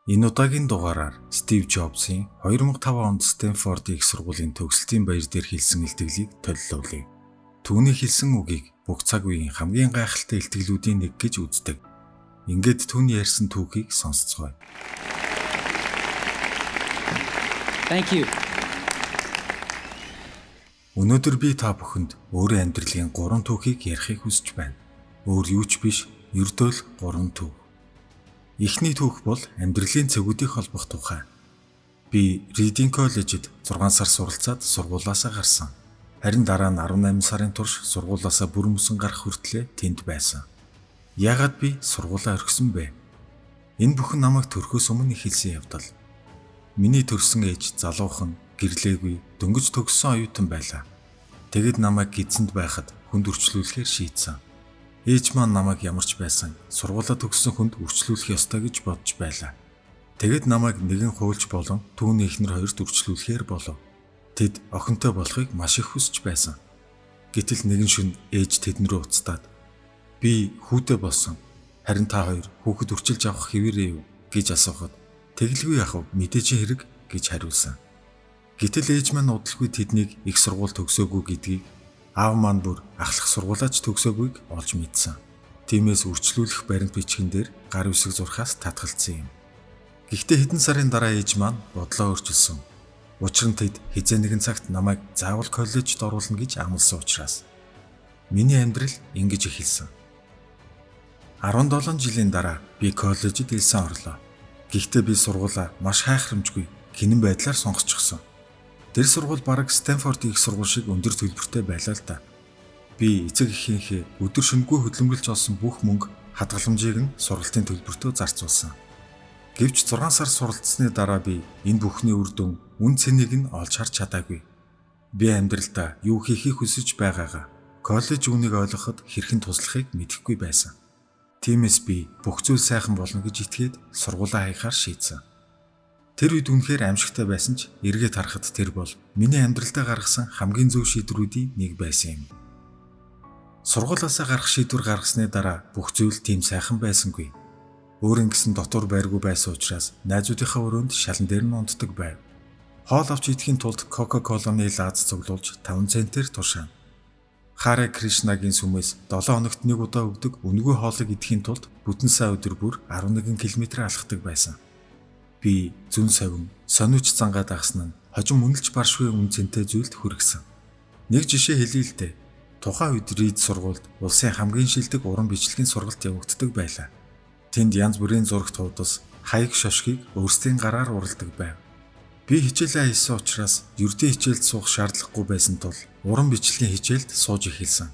Энэ удаагийн дугаараар Стив Джобсын 2005 онд Стэнфорд их сургуулийн төгсөлтийн баяр дээр хэлсэн илтгэлийг төлөвлөвлөе. Түүний хэлсэн үгийг бүх цаг үеийн хамгийн гайхалтай илтгэлүүдийн нэг гэж үздэг. Ингээд түүний ярьсан түүхийг сонсцгоё. Thank you. Өнөөдөр би та бүхэнд өөрийн амьдралын 3 түүхийг ярихыг хүсэж байна. Өөр юу ч биш, ердөө л 3 түүх. Эхний түүх бол амьдралын цэгүүдийг холбох тухай. Би Reading College-д 6 сар суралцаад сургуулаасаа гарсан. Харин дараа нь 18 сарын турш сургуулаасаа бүр мөсөн гарах хүртлээр тэнд байсан. Яагаад би сургуулаа орхисон бэ? Энэ бүхэн намайг төрөхөөс өмнө эхэлсэн явдал. Миний төрсөн ээж залуухан, гэрлээгүй, дөнгөж төгссөн оюутан байлаа. Тэгэд намайг гидсэнд байхад хүнд үрчлүүлэхээр шийдсэн. Ээж маань намайг ямар ч байсан сургуулаа төгссөн хүнд үрчлүүлэх ёстой гэж бодож байлаа. Тэгэд намайг нэгэн хуульч болон түүний эхнэр хоёрт үрчлүүлэхээр болов. Тэд охинтой болохыг маш их хүсэж байсан. Гэтэл нэгэн шөнө ээж тэднэрөө уцтаад "Би хүүтэй болсон. Харин та хоёр хүүхэд үрчилж авах хэвээрээ юу?" гэж асуухад "Тэгэлгүй яах вэ? Мэдээ чи хэрэг" гэж хариулсан. Гэтэл ээж маань удалгүй тэднийг их сургууль төгсөөгүй гэдгийг, аав маань бүр ахлах сургуулаач төгсөөгүйг олж мэдсэн. Тиймээс үрчлүүлэх баримт бичгэн дээр гар үсэг зурхаас татгалцсан юм. Гэхдээ хэдэн сарын дараа ээж маань бодлоо өөрчилсөн. Учир нь тэд хизээ нэгэн цагт намайг заавал коллежид оруулна гэж амласан учраас. Миний амьдрал ингэж эхэлсэн. 17 жилийн дараа би коллежид элсэн орлоо. Гэхдээ би сургуулаа маш хайхрамжгүй хинэн байдлаар сонгочихсон. Тэр сургууль бараг Стэнфорд их сургууль шиг өндөр төлбөртэй байлаа л да. Би эцэг эхийнхээ өдөр шөнөгүй хөдөлмөрлж олсон бүх мөнгө хадгаламжийг нь сургалтын төлбөртөө зарцуулсан. Гэвч 6 сар суралцсны дараа би энэ бүхний үр дүн үн цэнийг нь олж харж чадаагүй. Би амьдралдаа юу хийхийг хүсэж байгаагаа, коллеж үүнийг ойлгоход хэрхэн туслахыг мэдэхгүй байсан. Тиймээс би бүх зүйл сайхан болно гэж итгээд сургуулаа хайхаар шийдсэн. Тэр үед үнэхээр аимшигтай байсан ч эргээд харахад тэр бол миний амьдралдаа гаргасан хамгийн зөв шийдвэрүүдийн нэг байсан юм. Сургуулаасаа гарах шийдвэр гаргасны дараа бүх зүйл тийм сайхан байсангүй. Өөр ингэсэн дотор байргүй байсан учраас найзуудынхаа өрөөнд шалан дээр нь унтдаг байв. Хоол авч идэхийн тулд Coca-Cola-ны лааз цуглуулж 5 центээр тушаана. Харе Кришнагийн сүмээс 7 хоногт нэг удаа өгдөг үнэгүй хоолыг идэхийн тулд бүтэн сая өдөр бүр 11 км алхдаг байсан. Би зүн совин, сониуч зангаад агсан нь хожим үнэлж баршгүй үн цэнтэй зүйлд хүргэсэн. Нэг жишээ хэлье л дээ. Тухайн үед Reed сургуульд улсын хамгийн шилдэг уран бичлэгийн сургалт явагддаг байлаа. Тэнд янз бүрийн зурагт хуудас, хаяг шошгийг өөрсдийн гараар уралдаг байв. Би хичээлээ хийсэн учраас ердийн хичээлд суух шаардлагагүй байсан тул уран бичлэгийн хичээлд сууж эхэлсэн.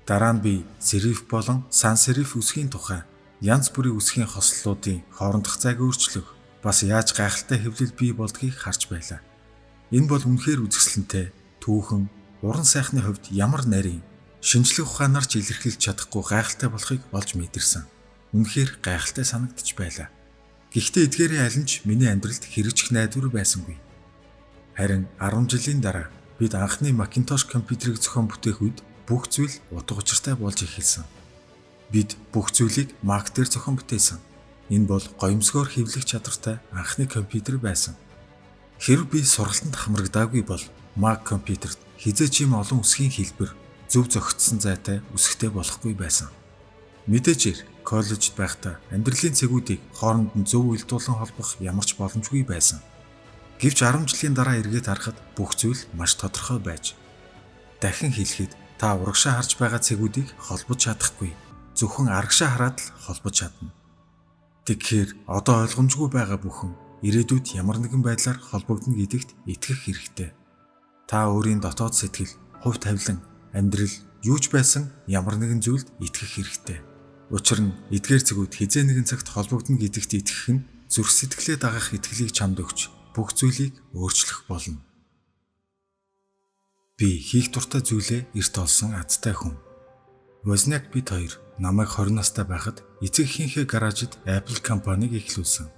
Дараа нь би сериф болон сан сериф үсгийн тухай, янз бүрийн үсгийн хослолуудын хоорондох зайг өөрчлөх, бас яаж гайхалтай хэвлэл бий болдгийг харж байлаа. Энэ бол үнэхээр үзэсгэлэнтэй, түүхэн, уран сайхны хувьд ямар нарийн, шинжлэх ухаанаар ч илэрхийлж чадахгүй гайхалтай болохыг олж мэдэрсэн. Үнэхээр гайхалтай санагдаж байлаа. Гэхдээ эдгээрийн аль нь ч миний амьдралд хэрэгжих найдвар байсангүй. Харин 10 жилийн дараа бид анхны Macintosh компьютерийг зохион бүтээх үед бүх зүйл утга учиртай болж эхэлсэн. Бид бүх зүйлийг Mac дээр зохион бүтээсэн. Энэ бол гоёмсгоор хэвлэх чадвартай анхны компьютер байсан. Хэрэв би сургалтанд хамрагдаагүй бол Mac компьютерт хизээ ч юм олон үсгийн хэлбэр, зөв зохицсон зайтай үсгтэй болохгүй байсан. Мэдээж коллежид байхдаа амьдралын цэгүүдийг хооронд нь зөв уялдуулан холбох ямар ч боломжгүй байсан. Гэвч 10 жилийн дараа эргээд харахад бүх зүйл маш тодорхой байж. Дахин хэлэхэд та урагшаа харж байгаа цэгүүдийг холбож чадахгүй. Зөвхөн арагшаа хараад л холбож чадна. Тэгэхээр одоо ойлгомжгүй байгаа бүхэн ирээдүйд ямар нэгэн байдлаар холбогдно гэдэгт итгэх хэрэгтэй. Та өөрийн дотоод сэтгэл, хувь тавилан, амьдрал юу ч байсан ямар нэгэн зүйлд итгэх хэрэгтэй. Учир нь эдгээр цэгүүд хизээ нэгэн цагт холбогдно гэдэгт итгэх нь зүрх сэтгэлээ дагах итгэлийг чамд өгч бүх зүйлийг өөрчлөх болно. Би хийх дуртай зүйлээ эрт олсон азтай хүн. Возняк бид хоёр намайг 20 настай байхад эцэг эхийнхээ гаражид Apple компанийг эхлүүлсэн.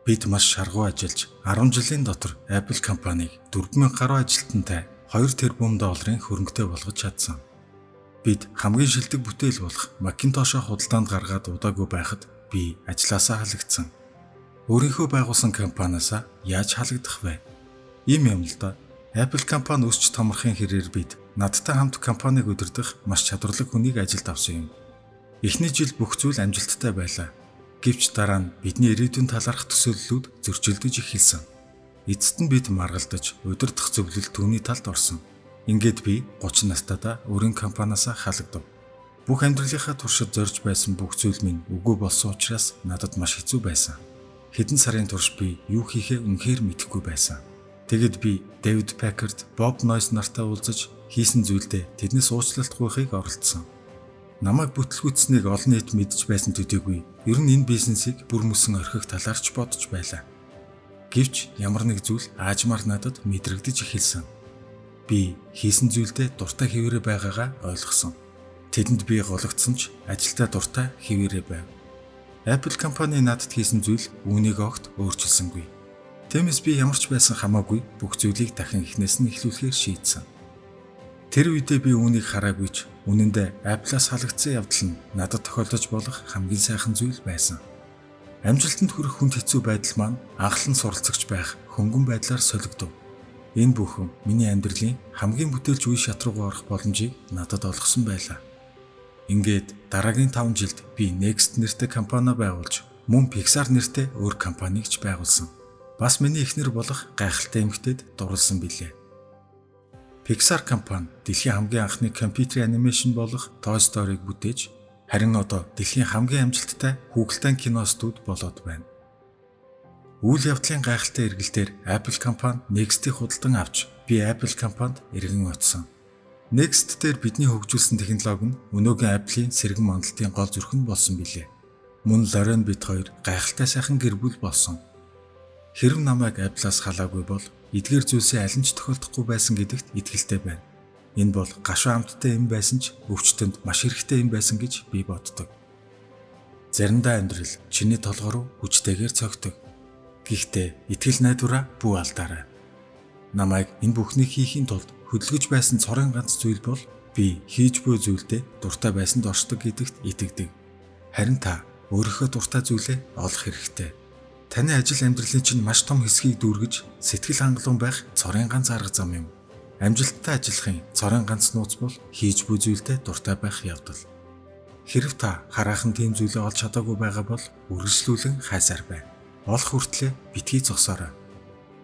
Бид маш шаргуу ажиллаж 10 жилийн дотор Apple компанийг 4000 гаруй ажилтнтай 2 тэрбум долларын хөрөнгөтэй болгож чадсан. Бид хамгийн шилдэг бүтээл болох Macintosh-а худалдаанд гаргаад удаагүй байхад би ажлаасаа халагдсан. Өөрийнхөө байгуулсан компаниасаа яаж халагдах вэ? Ийм юм л да. Apple компани өсч томорхын хэрээр бид надтай хамт компаниг удирдах маш чадварлаг хүнийг ажилд авсан юм. Эхний жил бүх зүйл амжилттай байлаа. Гэвч дараа нь бидний ирээдүйн талаарх төсөөллүүд зөрчилдөж эхэлсэн. Эцэст нь бид маргалдаж, удирдах зөвлөл түүний талд орсон. Ингээд би 30 настайдаа өөрийн компаниасаа халагдав. Бүх амьдралынхаа туршид зорж байсан бүх зүйл минь үгүй болсон учраас надад маш хэцүү байсан. Хэдэн сарын турш би юу хийхээ үнэхээр мэдэхгүй байсан. Тэгэд би Дэвид Паккард, Боб Нойс нартай уулзаж хийсэн зүйлдээ тэднээс уучлалт гуйхыг оролдсон. Намайг бүтлгүүцсэнийг олон нийт мэдж байсан төдийгүй ер нь энэ бизнесийг бүр мөсөн орхих талаарч бодож байлаа. Гэвч ямар нэг зүйл аажмаар надад мэдрэгдэж эхэлсэн. Би хийсэн зүйлдээ дуртай хэвээрээ байгаагаа ойлгосон. Тэдэнд би гологдсон ч ажилдаа дуртай хэвээрээ байв. Apple компани надад хийсэн зүйл үүнийг огт өөрчилсөнгүй. Тиймээс би ямар ч байсан хамаагүй бүх зүйлийг дахин эхнээс нь эхлүүлэхээр шийдсэн. Тэр үедээ би үүнийг хараагүй ч үнэн дээр Apple-аас халагдсан явдал нь надад тохиолдож болох хамгийн сайхан зүйл байсан. Амжилтанд хүрэх хүнд хэцүү байдал маань анхлан суралцагч байх хөнгөн байдлаар солигдов. Энэ бүхэн миний амьдралын хамгийн бүтээлч үе шат руугаа орох боломжийг надад олгосон байлаа. Ингээд дараагийн 5 жилд би Next нэртэй компани байгуулж, мөн Pixar нэртэй өөр компанийг ч байгуулсан. Бас миний эхнэр болох гайхалтай эмэгтэйд дурлсан билээ. Pixar компани дэлхийн хамгийн анхны компьютерийн анимашн болох Toy Story-г бүтээж, харин одоо дэлхийн хамгийн амжилттай хүүхэлдэйн кино студи болоод байна. Үйл явдлын гайхалтай эргэлтээр Apple компани Next-ийг худалдан авч, би Apple компанид эргэн очсон. Next дээр бидний хөгжүүлсэн технологи нь өнөөгийн Apple-ийн сэргэн мандалтын гол зүрх нь болсон билээ. Мөн Лорен бит хоёр гайхалтай сайхан гэр бүл болсон. Хэрв намайг Apple-аас халаагүй бол эдгээр зүйлсээ аль нь ч тохиолдохгүй байсан гэдэгт итгэлтэй байна. Энэ бол гашуун амттай юм байсан ч өвчтөнд маш хэрэгтэй юм байсан гэж би боддог. Заримдаа амьдрал чиний толгой руу хүчтэйгээр цогтөг. Гэхдээ итгэл найдвараа бүү алдаарай. Намайг энэ бүхнийг хийхийн тулд хөдөлгөж байсан цорын ганц зүйл бол би хийж буй зүйлдээ дуртай байсанд оршдог гэдэгт итгэдэг. Харин та өөрийнхөө дуртай зүйлээ олох хэрэгтэй. Таны ажил амьдралын чинь маш том хэсгийг дүүргэж сэтгэл хангалуун байх цорын ганц арга зам юм. Амжилттай ажиллахын цорын ганц нууц бол хийж буй зүйлдээ дуртай байх явдал. Хэрв та хараахан тийм зүйлээ олж чадаагүй байгаа бол үргэлжлүүлэн хайсаар бай. Олох хүртлээр битгий зогсоорой.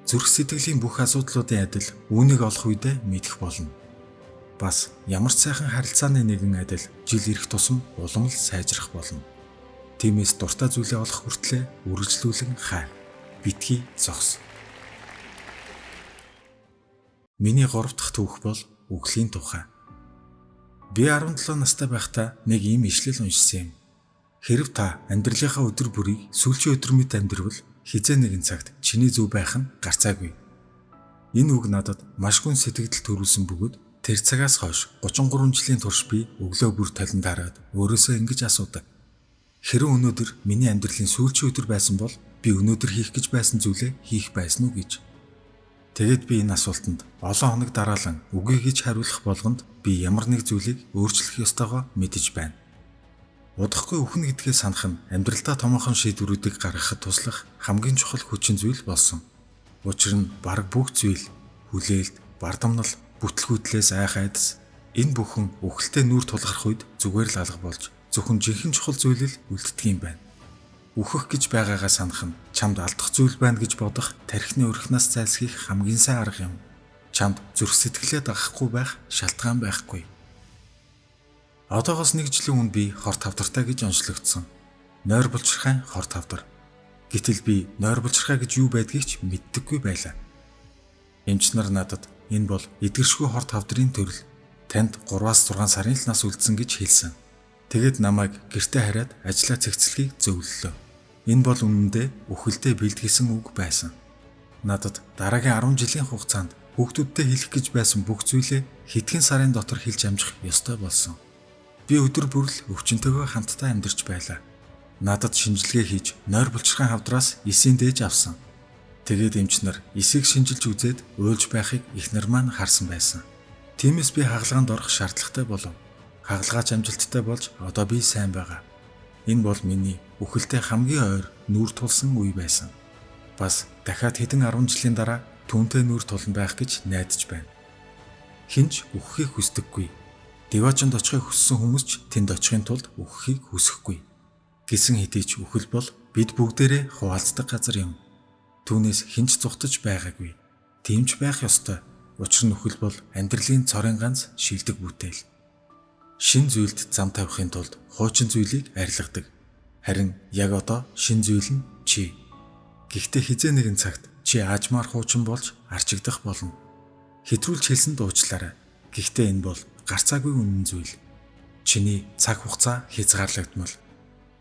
Зүрх сэтгэлийн бүх асуудлуудын адил үүнийг олох үедээ мэдэх болно. Бас ямар ч сайхан харилцааны нэгэн адил жил ирэх тусам улам л сайжрах болно. Тиймээс дуртай зүйлээ олох хүртлээр үргэлжлүүлэн хай. Битгий зогс. Миний 3 дахь түүх бол үглийн тухай. Би 17 настай байхдаа нэг ийм ишлэл уншсан юм. Хэрв та амьдралынхаа өдөр бүрийг сүүлчийн өдөр мэт амьдрвал хизээ нэгэн цагт чиний зөв байх нь гарцаагүй. Энэ үг надад маш гүн сэтгэл төрүүлсэн бөгөөд тэр цагаас хойш 33 жилийн турш би өглөө бүр талент хараад өөрөөсөө ингэж асуудаг. Хэрвээ өнөөдөр миний амьдралын сүүлчийн өдөр байсан бол би өнөөдөр хийх гэж байсан зүйлээ хийх байсан уу гэж. Тэгэд би энэ асуултанд олон хоног дараалан үгүй гэж хариулах болгонд би ямар нэг зүйлийг өөрчлөх ёстойгоо мэдэж байна. Удахгүй үхэн гэдгээ санах нь амьдралдаа томоохон шийдвэрүүдийг гаргахад туслах хамгийн чухал хүчин зүйл болсон. Учир нь бараг бүх зүйл хүлээлт, бардамнал, бүтлгүүтлээс айх айдас энэ бүхэн үхэлтэй нүүр тулгарх үед зүгээр л алга болж зөвхөн жинхэнэ чухал зүйлэл үлддэг юм байна. Үхэх гэж байгаагаа санах нь чамд алдах зүйл байна гэж бодох тархины өрхнөөс зайлсхийх хамгийн сайн арга юм. Чамд зүрх сэтгэлээ дагахгүй байх шалтгаан байхгүй. Одоогоос 1 жилийн өмнө би хор тавдартай гэж онцлогдсон. Нойр булчирхай хор тавдар. Гэтэл би нойр булчирхай гэж юу байдгийг ч мэддэггүй байлаа. Эмч нар надад энэ бол эдгэршгүй хор тавдрын төрөл. Танд 3-6 сарын л нас үлдсэн гэж хэлсэн. Тэгэд намайг гэртээ хараад ажлаа цэгцлэхийг зөвлөлөө. Энэ бол үнэндээ үхэлдээ бэлтгэсэн үг байсан. Надад дараагийн 10 жилийн хугацаанд хүүхдүүдтэй хэлэх гэж байсан бүх зүйлээ хэдхэн сарын дотор хэлж амжих ёстой болсон. Би өдөр бүр л өвчнөтэйгөө хамтдаа амьдарч байлаа. Надад шинжилгээ хийж нойр булчирхай хавдраас эсийн дээж авсан. Тэгээд эмч нар эсийг шинжилж үзээд уйлж байхыг эхнэр маань харсан байсан. Тиймээс би хагалгаанд орох шаардлагатай болов. Хагалгаач амжилттай болж одоо би сайн байгаа. Энэ бол миний үхэлтэй хамгийн ойр нүүр тулсан үе байсан. Бас дахиад хэдэн 10 жилийн дараа түүнтэй нүр тулан байх гэж найдаж байна. Хинч үхэхийг хүсдэггүй. Деважинд очихыг хүссэн хүмүүс ч тэнд очихын тулд үхэхийг хүсэхгүй. Гэсэн хэдий ч үхэл бол бид бүгдээрээ хуваалцдаг газар юм. Түүнээс хинч зүхтаж байгаагүй. Тийм ч байх ёстой. Учир нь үхэл бол амьдралын цорын ганц шилдэг бүтээл. Шин зүйлд зам тавихын тулд хуучин зүйлийг арилгадаг. Харин яг одоо шин зүйл нь чи. Гэхдээ хизээ нэгэн цагт чи аажмаар хуучин болж арчигдах болно. Хэтрүүлж хэлсэнд уучлаарай. Гэхдээ энэ бол гарцаагүй үнэн зүйл. Чиний цаг хугацаа хязгаарлагдмал.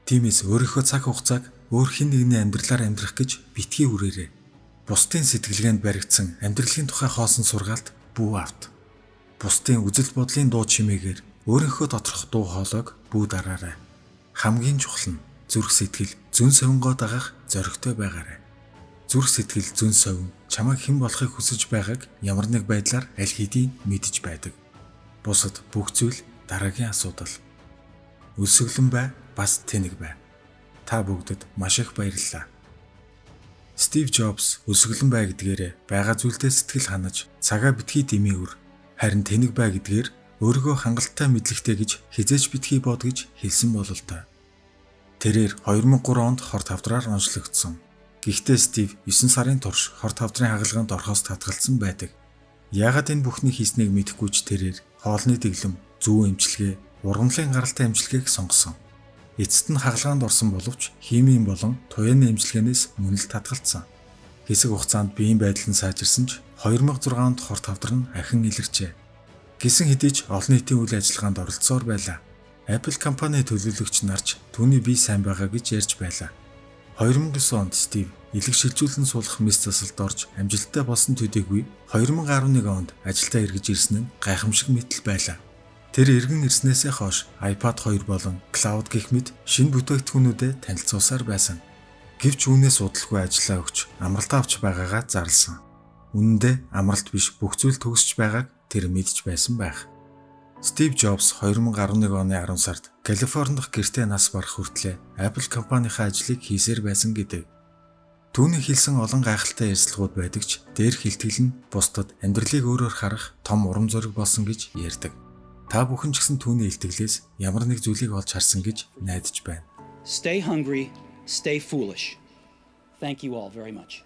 Тиймээс өөрийнхөө цаг хугацааг өөр хэн нэгний амьдралаар амьдрах гэж битгий үрээрэй. Бусдын сэтгэлгээнд баригдсан амьдралын тухай хоосон сургаалт бүү авт. Бусдын үзэл бодлын дуу чимээгээр өөрийнхөө доторх дуу хоолойг бүү дараарай. Хамгийн чухал нь зүрх сэтгэл зүүн совингоо дагах зоригтой байгаарай. Зүрх сэтгэл зүүн совин чамайг хэн болохыг хүсэж байгааг ямар нэг байдлаар аль хэдийн мэдж байдаг. Бусад бүх зүйл дараагийн асуудал. Өлсгөлэн бай, бас тэнэг бай. Та бүгдэд маш их баярлалаа. Стив Джобс өлсгөлэн бай гэдгээрээ байгаа зүйлдээ сэтгэл ханаж, цагаа битгий дэмийвэр. Харин тэнэг бай гэдгээр өөрийгөө хангалттай мэдлэгтэй гэж хизээж битгий бод гэж хэлсэн болол та. Тэрээр 2003 онд хорт хавдраар онцлогдсон. Гэхдээ Стив 9 сарын турш хорт хавдрын хагалгаанд орохоос татгалзсан байдаг. Яагаад энэ бүхнийг хийснийг мэдэхгүй ч тэрээр хоолны дэглэм, зүү эмчилгээ, ургамлын гаралтай эмчилгээг сонгосон. Эцэст нь хагалгаанд орсон боловч химийн болон туяаны эмчилгээнээс мөн л татгалцсан. Хэсэг хугацаанд биеийн байдал нь сайжирсан ч 2006 онд хорт хавдар нь ахин илэрчээ. Гэсэн хэдий ч олон нийтийн үйл ажиллагаанд оролцсоор байлаа. Apple компани төлөөлөгч нарч түүний бие сайн байгаа гэж ярьж байлаа. 2009 онд Стив илэг шилжүүлэн суулгах мэс засалд орж амжилттай болсон төдийгүй 2011 онд ажилдаа эргэж ирсэн нь гайхамшиг мэтэл байлаа. Тэр эргэн ирснээсээ хойш iPad 2 болон Cloud гэх мэт шинэ бүтээгдэхүүнүүдэд танилцуулсаар байсан. Гэвч үүнээс удалгүй ажиллаа өгч амралтаа авч байгаагаа зарласан. Үнэн дээр амралт биш бүх зүйл төгсөж байгааг тэр мэдж байсан байх. Стив Джобс 2011 оны 10 сард Калифорни дахь гэртээ нас барах хүртлээр Apple компанийнхаа ажлыг хийсээр байсан гэдэг. Түүний хэлсэн олон гайхалтай ярьцлагууд байдаг ч дээрх хэлтгэл нь бусдад амьдралыг өөрөөр харах том урам зориг болсон гэж ярьдаг. Та бүхэн ч гэсэн түүний илтгэлээс ямар нэг зүйлийг олж харсан гэж найдаж байна. Stay hungry, stay foolish. Thank you all very much.